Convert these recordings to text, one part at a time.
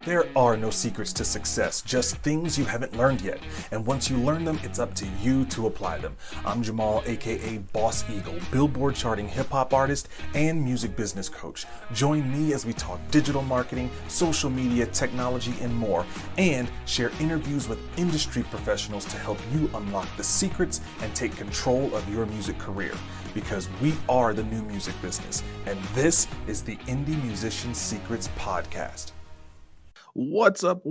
There are no secrets to success, just things you haven't learned yet. And once you learn them, it's up to you to apply them. I'm Jamaal, aka Boss Eagle, Billboard-charting hip-hop artist and music business coach. Join me as we talk digital marketing, social media, technology, and more, and share interviews with industry professionals to help you unlock the secrets and take control of your music career. Because we are the new music business, and this is the Indie Musician Secrets Podcast. What's up,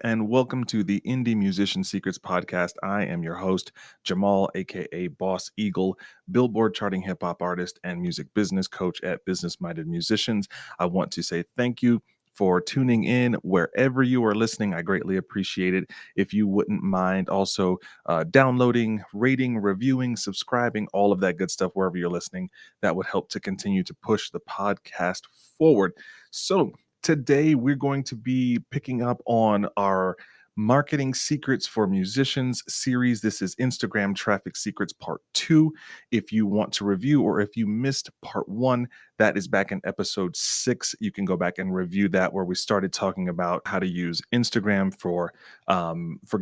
and welcome to the Indie Musician Secrets Podcast. I am your host, Jamaal, aka Boss Eagle, Billboard-charting hip-hop artist and music business coach at Business Minded Musicians. I want to say thank you for tuning in wherever you are listening. I greatly appreciate it. If you wouldn't mind also downloading, rating, reviewing, subscribing, all of that good stuff wherever you're listening, that would help to continue to push the podcast forward. So today, we're going to be picking up on our Marketing Secrets for Musicians series. This is Instagram Traffic Secrets Part 2. If you want to review or if you missed Part 1, that is back in episode 6. You can go back and review that, where we started talking about how to use Instagram for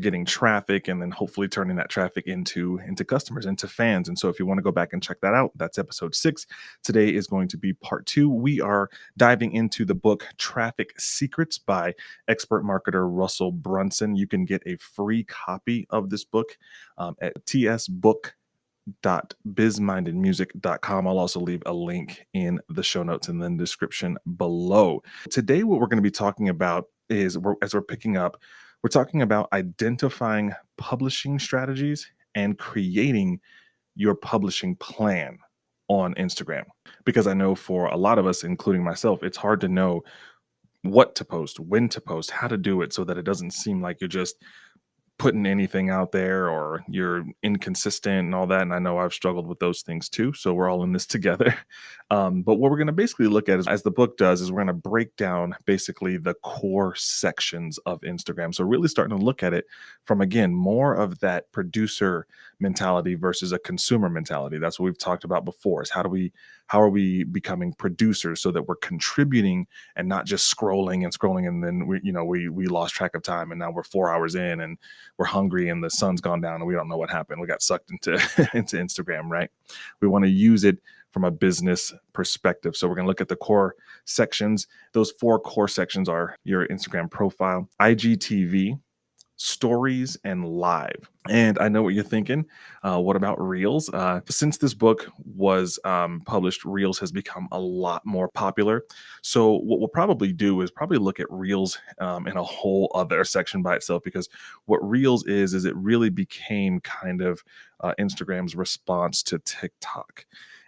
getting traffic and then hopefully turning that traffic into customers, into fans. And so if you want to go back and check that out, that's episode 6. Today is going to be Part 2. We are diving into the book Traffic Secrets by expert marketer Russell Brunson. You can get a free copy of this book at tsbook.bizmindedmusic.com. I'll also leave a link in the show notes and then description below. Today, what we're going to be talking about is, as we're picking up, we're talking about identifying publishing strategies and creating your publishing plan on Instagram. Because I know for a lot of us, including myself, it's hard to know what to post, when to post, how to do it so that it doesn't seem like you're just putting anything out there or you're inconsistent and all that. And I know I've struggled with those things too. So we're all in this together. But what we're going to basically look at is, as the book does, is we're going to break down basically the core sections of Instagram. So really starting to look at it from, again, more of that producer mentality versus a consumer mentality. That's what we've talked about before, is how are we becoming producers so that we're contributing and not just scrolling and then we lost track of time and now we're 4 hours in and we're hungry and the sun's gone down and we don't know what happened. We got sucked into Instagram, right? We want to use it from a business perspective. So we're going to look at the core sections. Those 4 core sections are your Instagram profile, IGTV, stories, and live. And I know what you're thinking. What about Reels? Since this book was published, Reels has become a lot more popular. So what we'll probably do is probably look at Reels in a whole other section by itself, because what Reels is it really became kind of Instagram's response to TikTok.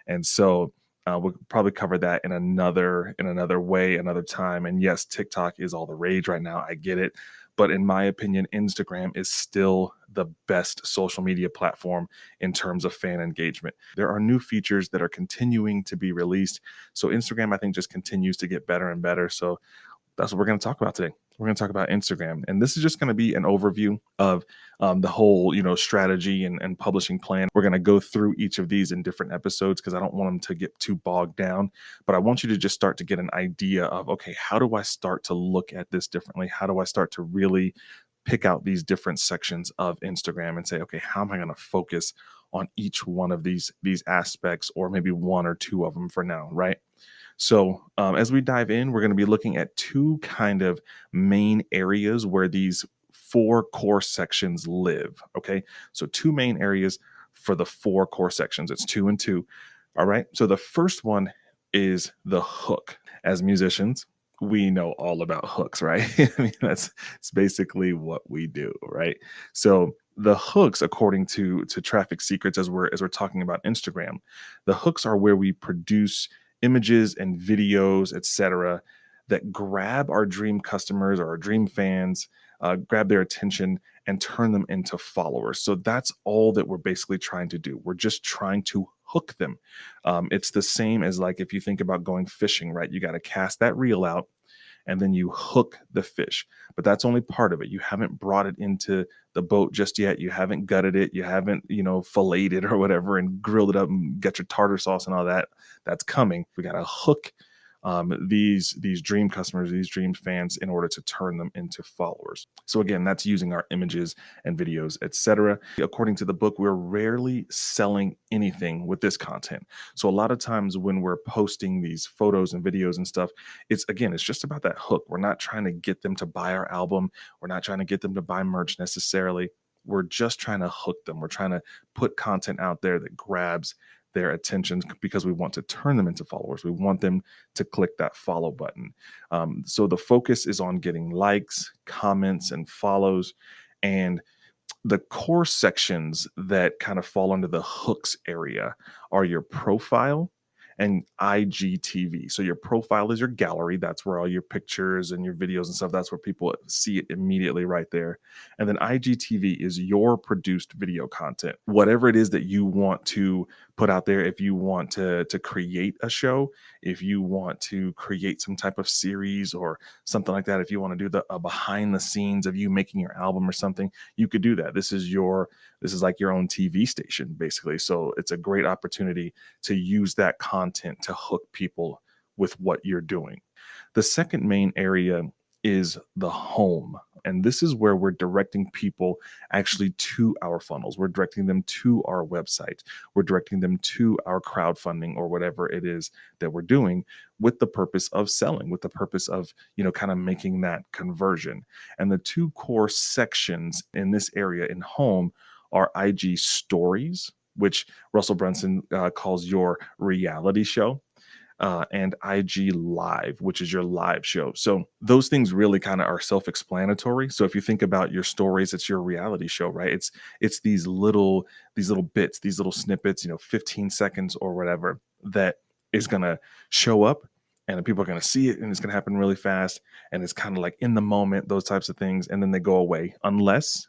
And so we'll probably cover that in another way, another time. And yes, TikTok is all the rage right now. I get it. But in my opinion, Instagram is still the best social media platform in terms of fan engagement. There are new features that are continuing to be released. So Instagram, I think, just continues to get better and better. So that's what we're going to talk about today. We're going to talk about Instagram. And this is just going to be an overview of the whole, strategy and publishing plan. We're going to go through each of these in different episodes because I don't want them to get too bogged down. But I want you to just start to get an idea of, okay, how do I start to look at this differently? How do I start to really pick out these different sections of Instagram and say, okay, how am I going to focus on each one of these aspects, or maybe one or two of them for now, right? So as we dive in, we're going to be looking at 2 kind of main areas where these 4 core sections live. Okay, so 2 main areas for the 4 core sections. It's 2 and 2. All right. So the first one is the hook. As musicians, we know all about hooks, right? I mean, it's basically what we do, right? So the hooks, according to Traffic Secrets, as we're talking about Instagram, the hooks are where we produce images and videos, etc., that grab our dream customers or our dream fans, grab their attention and turn them into followers. So that's all that we're basically trying to do. We're just trying to hook them. It's the same as, like, if you think about going fishing, right? You got to cast that reel out and then you hook the fish. But that's only part of it. You haven't brought it into the boat just yet. You haven't gutted it. You haven't, filleted it or whatever and grilled it up and got your tartar sauce and all that. That's coming. We got to hook these dream customers, these dream fans, in order to turn them into followers. So again, that's using our images and videos, etc. According to the book, we're rarely selling anything with this content. So a lot of times when we're posting these photos and videos and stuff, it's just about that hook. We're not trying to get them to buy our album. We're not trying to get them to buy merch necessarily. We're just trying to hook them. We're trying to put content out there that grabs their attention because we want to turn them into followers. We want them to click that follow button. So the focus is on getting likes, comments, and follows. And the core sections that kind of fall under the hooks area are your profile and IGTV. So your profile is your gallery. That's where all your pictures and your videos and stuff, that's where people see it immediately right there. And then IGTV is your produced video content. Whatever it is that you want to put out there, if you want to create a show, if you want to create some type of series or something like that, if you want to do a behind the scenes of you making your album or something, you could do that. This is like your own TV station, basically. So it's a great opportunity to use that content to hook people with what you're doing. The second main area is the home. And this is where we're directing people actually to our funnels. We're directing them to our website. We're directing them to our crowdfunding or whatever it is that we're doing with the purpose of selling, with the purpose of, kind of making that conversion. And the two core sections in this area in home are IG stories, which Russell Brunson calls your reality show. And IG Live, which is your live show. So those things really kind of are self-explanatory. So if you think about your stories, it's your reality show, right? It's these little bits, these little snippets, 15 seconds or whatever, that is going to show up and people are going to see it and it's going to happen really fast. And it's kind of like in the moment, those types of things. And then they go away unless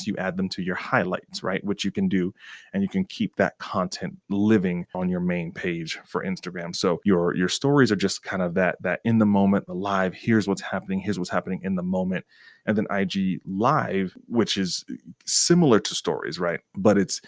you add them to your highlights, right? Which you can do. And you can keep that content living on your main page for Instagram. So your stories are just kind of that in the moment, the live, here's what's happening in the moment. And then IG Live, which is similar to stories, right? But it's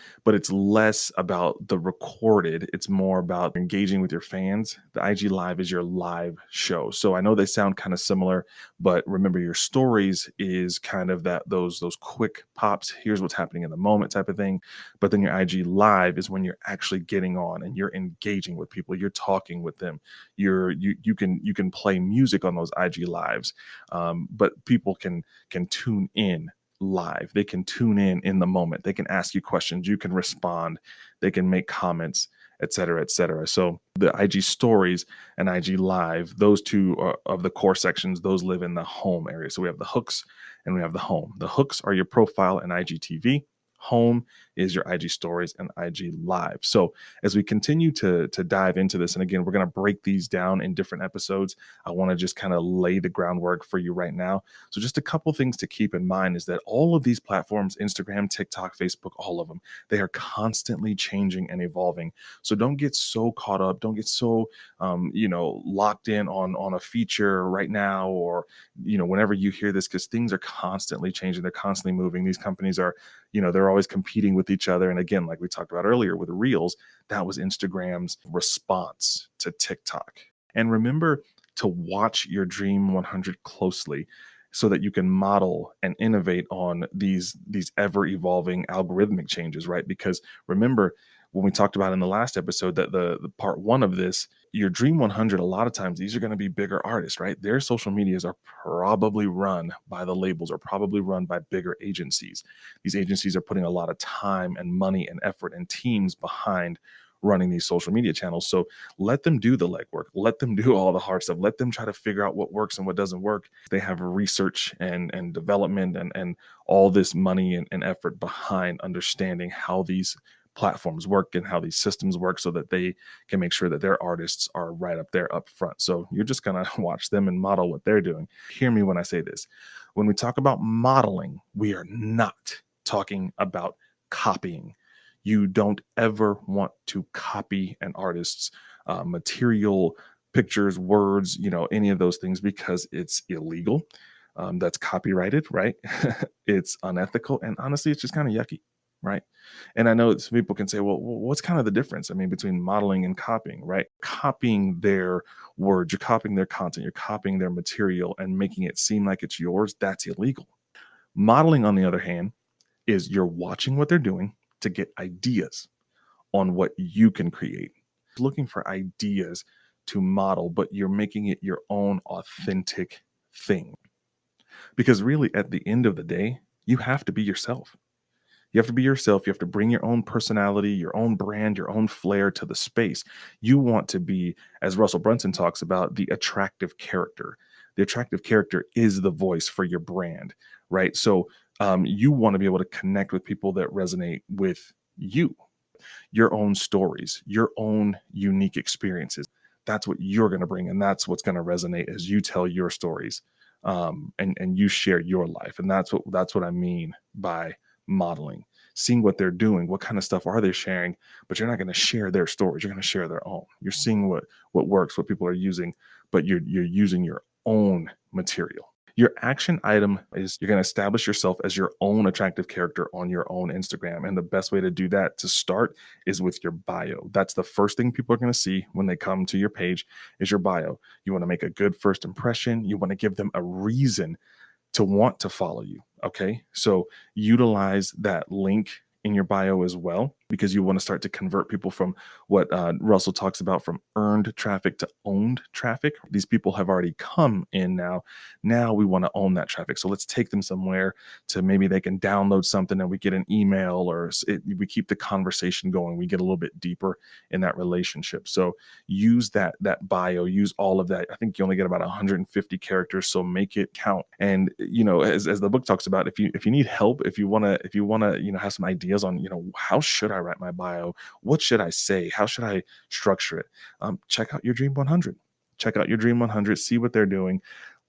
less about the recorded. It's more about engaging with your fans. The IG Live is your live show. So I know they sound kind of similar, but remember, your stories is kind of those quick pops. Here's what's happening in the moment type of thing. But then your IG Live is when you're actually getting on and you're engaging with people. You're talking with them. You can play music on those IG Lives, but people can tune in live. They can tune in the moment. They can ask you questions. You can respond. They can make comments, et cetera, et cetera. So the IG stories and IG Live, those two are of the core sections. Those live in the home area. So we have the hooks and we have the home. The hooks are your profile and IGTV. Home is your IG stories and IG Live. So as we continue to dive into this, and again, we're going to break these down in different episodes. I want to just kind of lay the groundwork for you right now. So just a couple things to keep in mind is that all of these platforms, Instagram, TikTok, Facebook, all of them, they are constantly changing and evolving. So don't get so caught up. Don't get so, locked in on a feature right now, or, whenever you hear this, because things are constantly changing. They're constantly moving. These companies are, they're always competing with each other. And again, like we talked about earlier with Reels, that was Instagram's response to TikTok. And remember to watch your Dream 100 closely so that you can model and innovate on these ever evolving algorithmic changes, right? Because remember, when we talked about in the last episode, that the part one of this, your Dream 100, a lot of times these are going to be bigger artists, right? Their social medias are probably run by the labels, or probably run by bigger agencies. These agencies are putting a lot of time and money and effort and teams behind running these social media channels. So let them do the legwork. Let them do all the hard stuff. Let them try to figure out what works and what doesn't work. They have research and development and all this money and effort behind understanding how these platforms work and how these systems work, so that they can make sure that their artists are right up there up front. So you're just going to watch them and model what they're doing. Hear me when I say this. When we talk about modeling, we are not talking about copying. You don't ever want to copy an artist's material, pictures, words, any of those things, because it's illegal. That's copyrighted, right? It's unethical. And honestly, it's just kind of yucky, right? And I know some people can say, well, what's kind of the difference? I mean, between modeling and copying, right? Copying their words, you're copying their content, you're copying their material and making it seem like it's yours. That's illegal. Modeling, on the other hand, is you're watching what they're doing to get ideas on what you can create. Looking for ideas to model, but you're making it your own authentic thing. Because really, at the end of the day, you have to be yourself. You have to be yourself. You have to bring your own personality, your own brand, your own flair to the space. You want to be, as Russell Brunson talks about, the attractive character. The attractive character is the voice for your brand, right? So you want to be able to connect with people that resonate with you, your own stories, your own unique experiences. That's what you're going to bring, and that's what's going to resonate as you tell your stories, and you share your life. And that's what I mean by modeling, seeing what they're doing, what kind of stuff are they sharing, but you're not going to share their stories. You're going to share their own. You're seeing what works, what people are using, but you're using your own material. Your action item is you're going to establish yourself as your own attractive character on your own Instagram. And the best way to do that to start is with your bio. That's the first thing people are going to see when they come to your page is your bio. You want to make a good first impression. You want to give them a reason to want to follow you. Okay. So utilize that link in your bio as well, because you want to start to convert people from what Russell talks about, from earned traffic to owned traffic. These people have already come in now. Now we want to own that traffic. So let's take them somewhere to maybe they can download something and we get an email, or we keep the conversation going. We get a little bit deeper in that relationship. So use that bio, use all of that. I think you only get about 150 characters, so make it count. And as the book talks about, if you need help, if you want to have some ideas on how should I write my bio, what should I say, how should I structure it, check out your Dream 100. Check out your Dream 100, see what they're doing,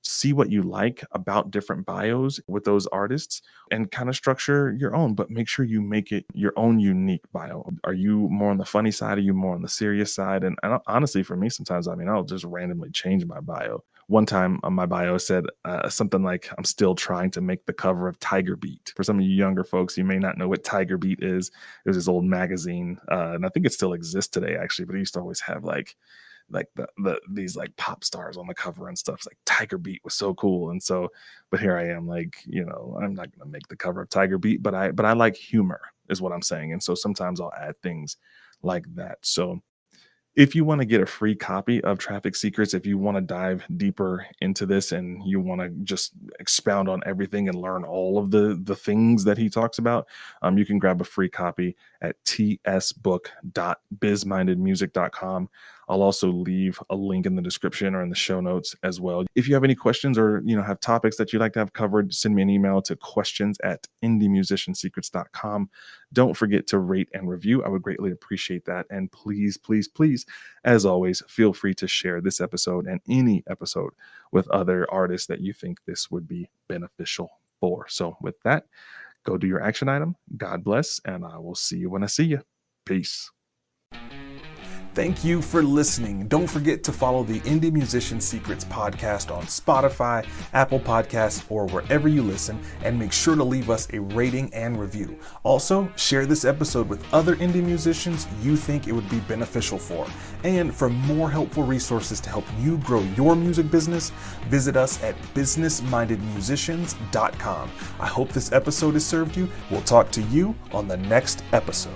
see what you like about different bios with those artists, and kind of structure your own, but make sure you make it your own unique bio. Are you more on the funny side? Are you more on the serious side? And honestly, for me, sometimes, I'll just randomly change my bio. One time on my bio said something like, I'm still trying to make the cover of Tiger Beat. For some of you younger folks, you may not know what Tiger Beat is. It was this old magazine, and I think it still exists today, actually, but it used to always have these pop stars on the cover and stuff. It's like Tiger Beat was so cool. And so, but here I am, I'm not going to make the cover of Tiger Beat, but I like humor is what I'm saying. And so sometimes I'll add things like that. So if you want to get a free copy of Traffic Secrets, if you want to dive deeper into this and you want to just expound on everything and learn all of the things that he talks about, you can grab a free copy at tsbook.bizmindedmusic.com. I'll also leave a link in the description or in the show notes as well. If you have any questions or have topics that you'd like to have covered, send me an email to questions@indiemusiciansecrets.com. Don't forget to rate and review. I would greatly appreciate that. And please, please, please, as always, feel free to share this episode and any episode with other artists that you think this would be beneficial for. So with that, go do your action item. God bless, and I will see you when I see you. Peace. Thank you for listening. Don't forget to follow the Indie Musician Secrets podcast on Spotify, Apple Podcasts, or wherever you listen, and make sure to leave us a rating and review. Also, share this episode with other indie musicians you think it would be beneficial for. And for more helpful resources to help you grow your music business, visit us at businessmindedmusicians.com. I hope this episode has served you. We'll talk to you on the next episode.